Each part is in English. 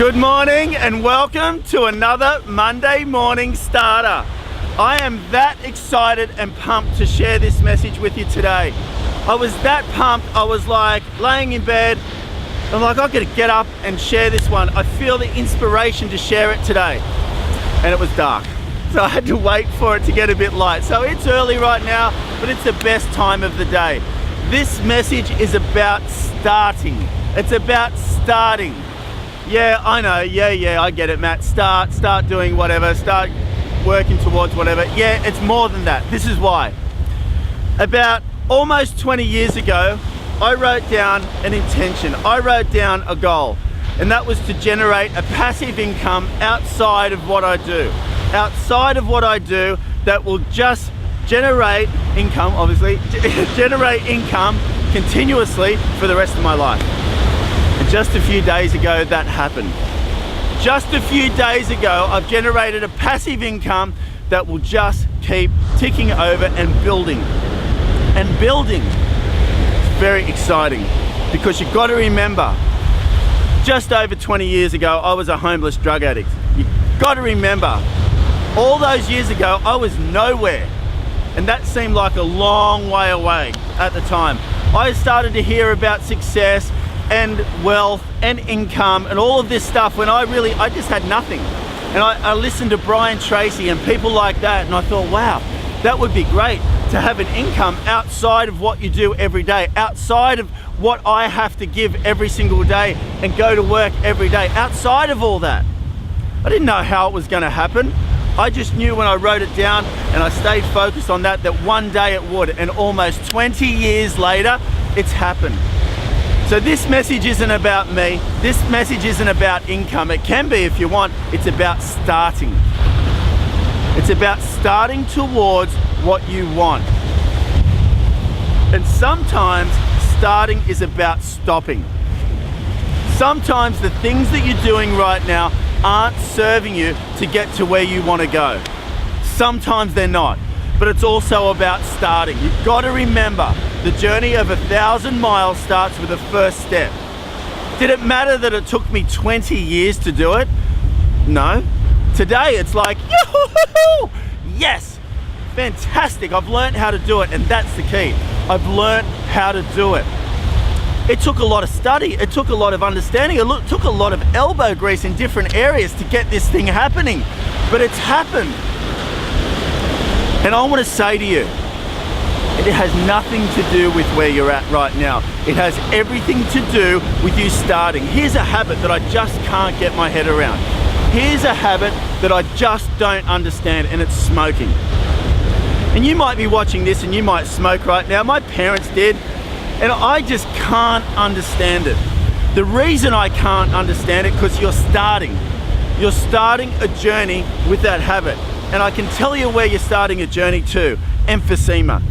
Good morning and welcome to another Monday morning starter. I am that excited and pumped to share this message with you today. I was that pumped, I was like laying in bed, I'm like, I've got to get up and share this one. I feel the inspiration to share it today. And it was dark, so I had to wait for it to get a bit light. So it's early right now, but it's the best time of the day. This message is about starting. It's about starting. Yeah, I know, yeah, I get it, Matt. Start doing whatever, start working towards whatever. Yeah, it's more than that. This is why. About almost 20 years ago, I wrote down an intention. I wrote down a goal, and that was to generate a passive income outside of what I do. Outside of what I do that will just generate income, obviously, generate income continuously for the rest of my life. And just a few days ago, that happened. Just a few days ago, I've generated a passive income that will just keep ticking over and building. And building is very exciting because you've got to remember, just over 20 years ago, I was a homeless drug addict. You've got to remember, all those years ago, I was nowhere. And that seemed like a long way away at the time. I started to hear about success and wealth and income and all of this stuff when I just had nothing. And I listened to Brian Tracy and people like that, and I thought, wow, that would be great to have an income outside of what you do every day, outside of what I have to give every single day and go to work every day, outside of all that. I didn't know how it was going to happen. I just knew when I wrote it down and I stayed focused on that one day it would, and almost 20 years later, it's happened. So this message isn't about me. This message isn't about income. It can be if you want. It's about starting. It's about starting towards what you want. And sometimes starting is about stopping. Sometimes the things that you're doing right now aren't serving you to get to where you want to go. Sometimes they're not. But it's also about starting. You've got to remember, the journey of 1,000 miles starts with the first step. Did it matter that it took me 20 years to do it? No. Today it's like, yoo-hoo-hoo-hoo! Yes, fantastic, I've learned how to do it, and that's the key. I've learned how to do it. It took a lot of study, it took a lot of understanding, it took a lot of elbow grease in different areas to get this thing happening, but it's happened. And I want to say to you, it has nothing to do with where you're at right now. It has everything to do with you starting. Here's a habit that I just can't get my head around. Here's a habit that I just don't understand, and it's smoking. And you might be watching this and you might smoke right now. My parents did, and I just can't understand it. The reason I can't understand it, because you're starting. You're starting a journey with that habit. And I can tell you where you're starting a journey to, emphysema.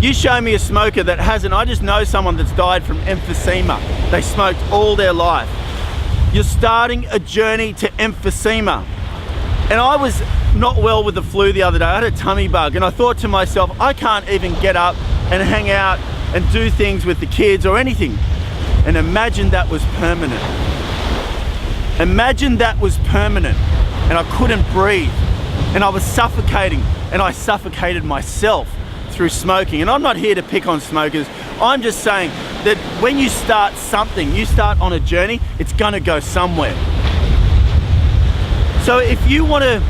You show me a smoker that hasn't. I just know someone that's died from emphysema. They smoked all their life. You're starting a journey to emphysema. And I was not well with the flu the other day. I had a tummy bug, and I thought to myself, I can't even get up and hang out and do things with the kids or anything. And imagine that was permanent. Imagine that was permanent, and I couldn't breathe. And I was suffocating, and I suffocated myself through smoking. And I'm not here to pick on smokers. I'm just saying that when you start something, you start on a journey, it's gonna go somewhere. So if you wanna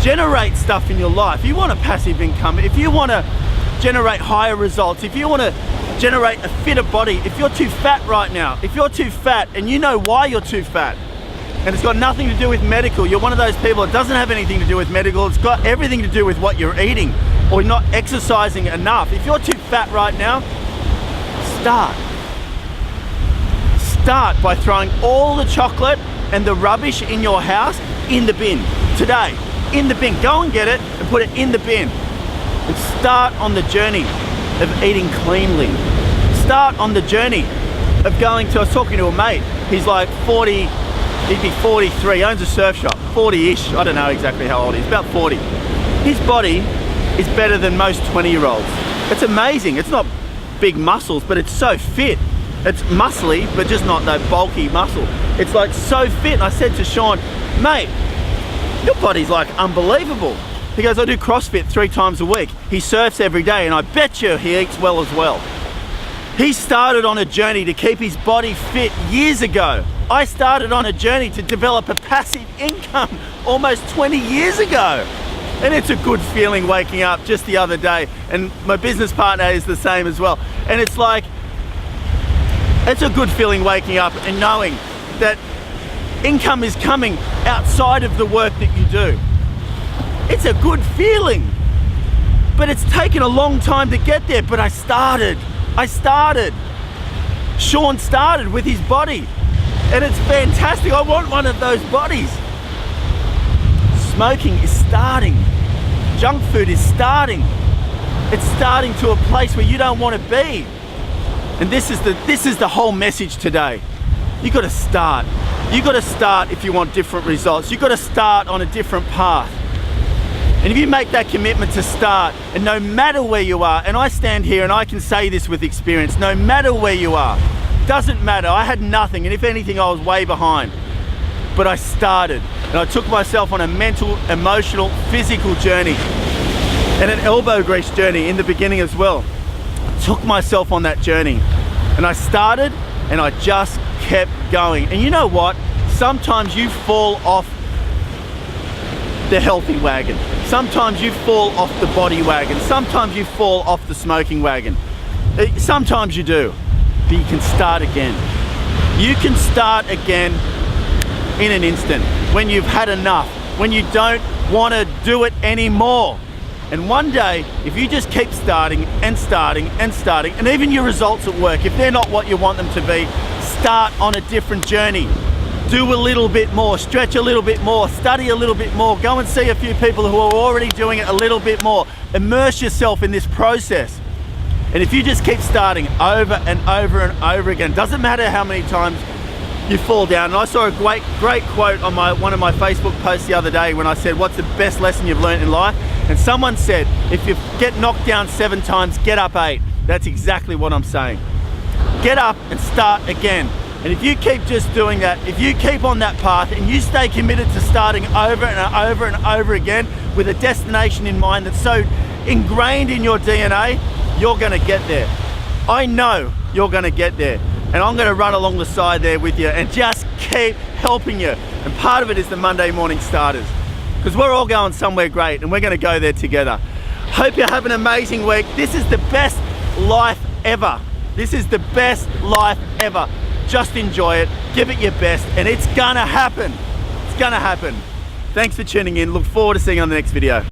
generate stuff in your life, you want a passive income, if you wanna generate higher results, if you wanna generate a fitter body, if you're too fat right now, if you're too fat and you know why you're too fat, and it's got nothing to do with medical. You're one of those people, it doesn't have anything to do with medical. It's got everything to do with what you're eating or not exercising enough. If you're too fat right now, start. Start by throwing all the chocolate and the rubbish in your house in the bin today. In the bin. Go and get it and put it in the bin. And start on the journey of eating cleanly. Start on the journey of going to, I was talking to a mate, he's like 40, he'd be 43, owns a surf shop, 40-ish, I don't know exactly how old he is, about 40. His body is better than most 20-year-olds. It's amazing. It's not big muscles, but it's so fit. It's muscly, but just not that bulky muscle. It's like so fit. And I said to Sean, mate, your body's like unbelievable. He goes, I do CrossFit 3 times a week. He surfs every day, and I bet you he eats well as well. He started on a journey to keep his body fit years ago. I started on a journey to develop a passive income almost 20 years ago. And it's a good feeling waking up just the other day. And my business partner is the same as well. And it's like, it's a good feeling waking up and knowing that income is coming outside of the work that you do. It's a good feeling, but it's taken a long time to get there, but I started. Sean started with his body, and it's fantastic. I want one of those bodies. Smoking is starting. Junk food is starting. It's starting to a place where you don't want to be. And this is the whole message today. You got to start. You got to start if you want different results. You got to start on a different path. And if you make that commitment to start, and no matter where you are, and I stand here and I can say this with experience, no matter where you are, doesn't matter. I had nothing, and if anything, I was way behind. But I started, and I took myself on a mental, emotional, physical journey, and an elbow grease journey in the beginning as well. I took myself on that journey, and I started, and I just kept going. And you know what? Sometimes you fall off the healthy wagon. Sometimes you fall off the body wagon. Sometimes you fall off the smoking wagon. Sometimes you do, but you can start again. You can start again in an instant when you've had enough, when you don't want to do it anymore. And one day, if you just keep starting and starting and starting, and even your results at work, if they're not what you want them to be, start on a different journey. Do a little bit more, stretch a little bit more, study a little bit more, go and see a few people who are already doing it a little bit more. Immerse yourself in this process. And if you just keep starting over and over and over again, doesn't matter how many times you fall down. And I saw a great quote on one of my Facebook posts the other day when I said, what's the best lesson you've learned in life? And someone said, if you get knocked down 7 times, get up 8. That's exactly what I'm saying. Get up and start again. And if you keep just doing that, if you keep on that path and you stay committed to starting over and over and over again with a destination in mind that's so ingrained in your DNA, you're gonna get there. I know you're gonna get there. And I'm gonna run along the side there with you and just keep helping you. And part of it is the Monday morning starters, because we're all going somewhere great and we're gonna go there together. Hope you have an amazing week. This is the best life ever. This is the best life ever. Just enjoy it, give it your best, and it's gonna happen. It's gonna happen. Thanks for tuning in. Look forward to seeing you on the next video.